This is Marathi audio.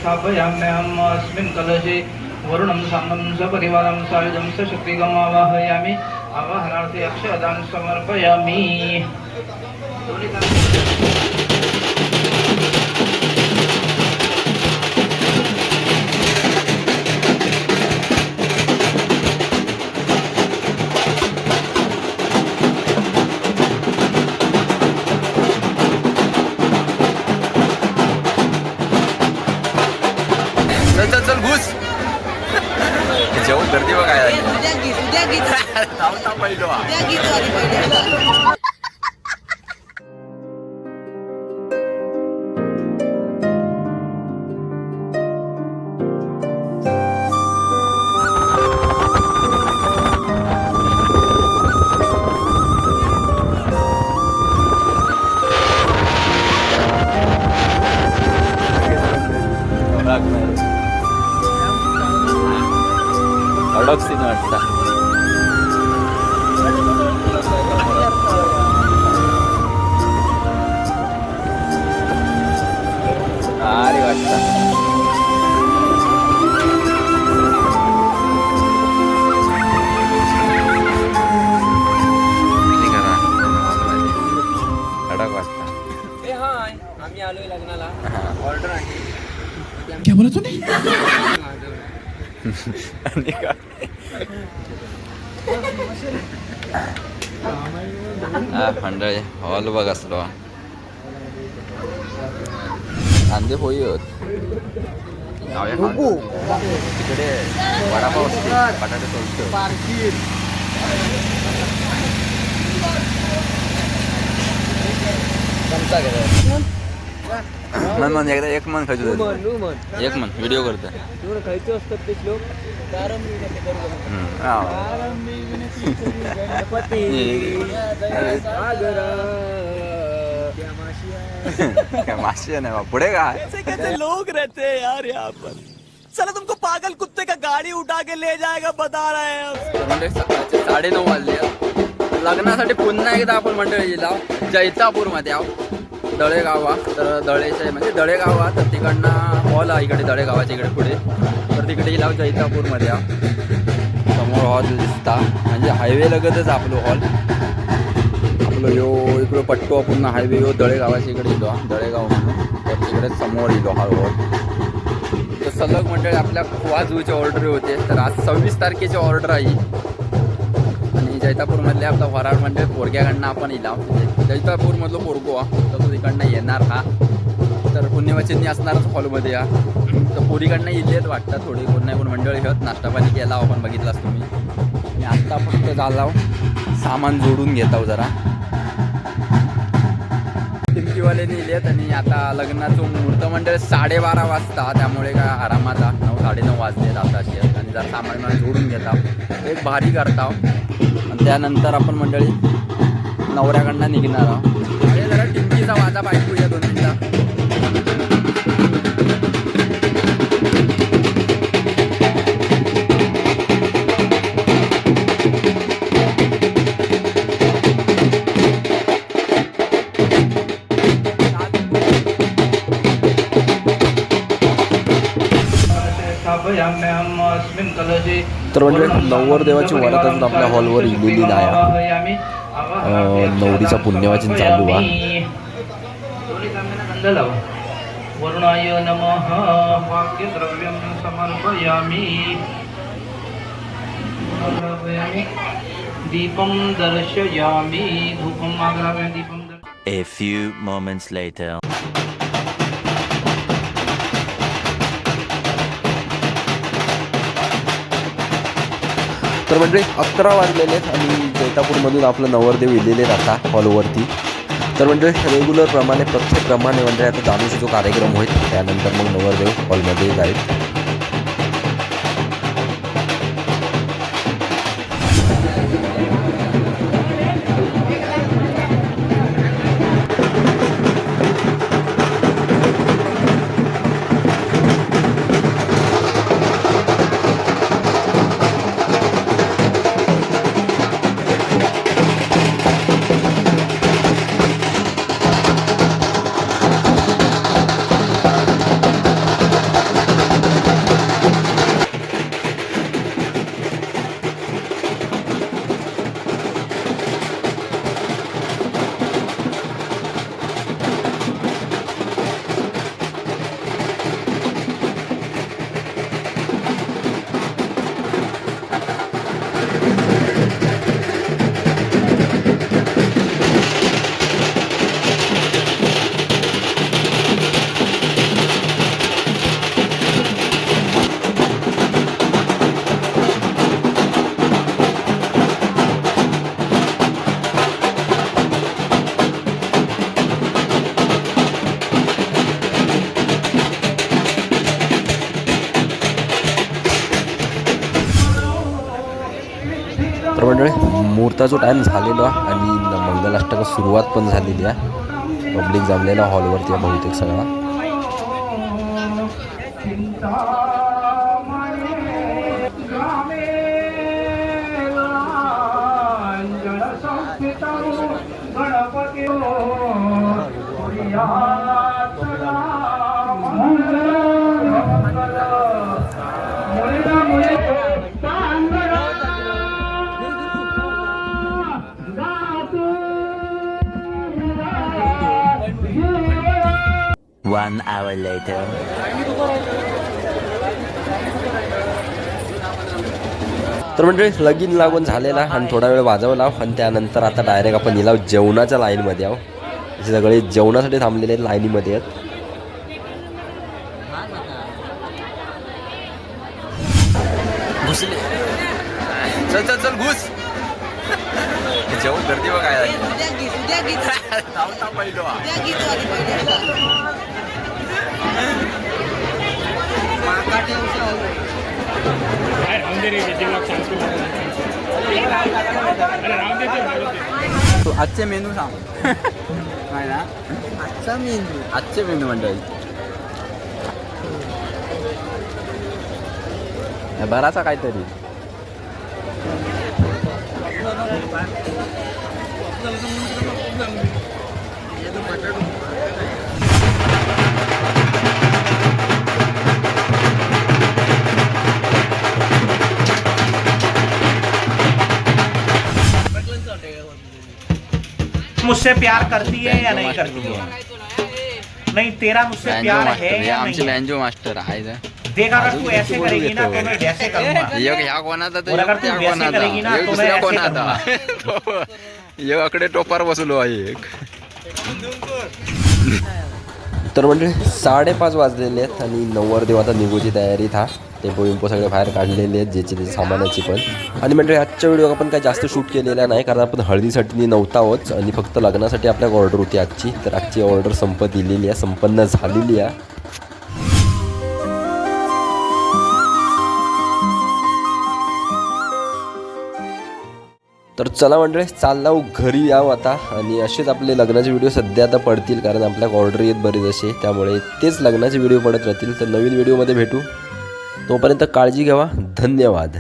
स्थापयाम्यहम् अस्मिन् कलशे वरुणं साङ्गं सपरिवारं सायुधं सशक्तिगम् आवाहयामि। आवाहनार्थे अक्षतान् समर्पयामि। चल चल घुस जेवण गर्दी बघ काय पहिलो अडक सीन वाटता अरे वाटता अडक वाटता आम्ही आलोय लग्नाला ऑर्डर आहे क्या बोला तूने? मंडळी हॉल बघ असलो कांदे पोळी होत तिकडे वडापाव असते बटाटे सोलतो मन एकदा एक मन खायचो एक मन व्हिडिओ करतो खायचे असतात ते श्लोक माशी नाही पुढे काय कैसे लोग रहते हैं यार यहाँ पर। चला तुमको पागल कुत्ते का गाड़ी उठा के ले जाएगा बता रहे हैं। म्हणजे सकाळचे 9:30 वाजले लग्नासाठी पुन्हा एकदा आपण मंडळीला जैतापूर मध्ये आहोत दळेगावा तर दळेचे म्हणजे दळेगावा तर तिकडनं हॉल आहे इकडे दळेगावाच्या इकडे पुढे तर तिकडे गेला जैतापूरमध्ये समोर हॉल दिसता म्हणजे हायवे लगतच आपलं हॉल आपलं यो इकडं पट्टो पूर्ण हायवे यो दळेगावाच्या इकडे येतो दळेगाव म्हणून तर तिकडे समोर येतो हा हॉल तर सलग मंडळी आपल्या वाजूची ऑर्डर होते तर आज 26 तारखेची ऑर्डर आहे आणि जैतापूरमधले आपला वराड म्हणजे पोरग्याकडनं आपण इला जैतापूरमधलं पोरगो तर तो तिकडनं येणार हा तर पुण्यवचनी असणारच हॉलमध्ये या तर पोरीकडनं इलेत वाटतं थोडी कोण नाही कोण मंडळी होत नाश्ता पाणी केला आपण बघितलास तुम्ही मी आत्ता फक्त झाला सामान जोडून घेत आहो जरा टिमकीवाल्याने इलेत आणि आता लग्नाचं मुहूर्त मंडळ 12:30 वाजता त्यामुळे काय आरामात 9-9:30 वाजलेत आता अशी आणि जरा सामान जोडून घेता एक भारी करता आणि त्यानंतर आपण मंडळी नवऱ्याकडनं निघणार आहोत अरे जरा टिमकीचा वाजा पाहिजे या 2 मिनिटं तर म्हणजे नवरदेवाची वरात अजून आपल्या हॉलवर इलेली नाही नवरीचा पुण्यवाचन चालू आहे वरुणाय नमः भाग्यद्रव्यं समर्पयामि दीपं दर्शयामि धूपं आग्राव्य दीपं A few moments later. तर म्हणजे 11 वाजलेले आहेत आणि जैतापूरमधून आपलं नवरदेव इलेले राहता हॉलवरती तर म्हणजे रेग्युलर प्रमाणे प्रत्येकप्रमाणे म्हणजे आता दारूचा जो कार्यक्रम होईल त्यानंतर मग नवरदेव हॉलमध्ये जाईल मुहूर्ताचा टाईम झालेला आणि मंगलाष्टका सुरुवात पण झालेली आहे. पब्लिक जमलेला हॉलवरती आहे बहुतेक सगळा. One hour later. तर म्हणजे लगीन लागून झालेला आणि थोडा वेळ वाजवला आणि त्यानंतर आता डायरेक्ट आपण गेला जेवणाच्या लाईनमध्ये आहो. सगळे जेवणासाठी थांबलेले आहेत, लाईनीमध्ये आहेत. घुसले. चल चल चल घुस. जेवण गर्दी बघ काय आजचे मेनू सांग. आजचे मेनू मंडळी बराचा काहीतरी. मुझसे प्यार करती है या नहीं करती है? नहीं, तेरा मुझसे प्यार है या आमचे नहीं? बँजो मास्टर आहे. देखा अगर तू ऐसे करेगी ना तो मैं वैसे करूंगा. ह्या कोणाचा और अगर तू वैसे करेगी ना तो मैं ऐसे करूंगा. अकडे टोपार बसलो आहे एक. तर म्हणजे 5:30 वाजलेले आहेत आणि नवरदेव आता निघूची तयारीत हा. टेम्पो विम्पो सगळे बाहेर काढलेले आहेत, ज्याची त्याची सामानाची पण. आणि म्हणजे आजच्या व्हिडिओ आपण काय जास्त शूट केलेला नाही, कारण आपण हळदीसाठी नव्हता आहोत आणि फक्त लग्नासाठी आपल्याला ऑर्डर होती आजची. तर आजची ऑर्डर संपन्न झालेली आहे. तर चला मंडळी, चाललाव घरी यावं आता. आणि असेच आपले लग्नाचे व्हिडिओ सध्या आता पडतील, कारण आपल्या ऑर्डर येत बरेच असे, त्यामुळे तेच लग्नाचे व्हिडिओ पडत राहतील. तर नवीन व्हिडिओमध्ये भेटू, तोपर्यंत काळजी घ्यावा. धन्यवाद.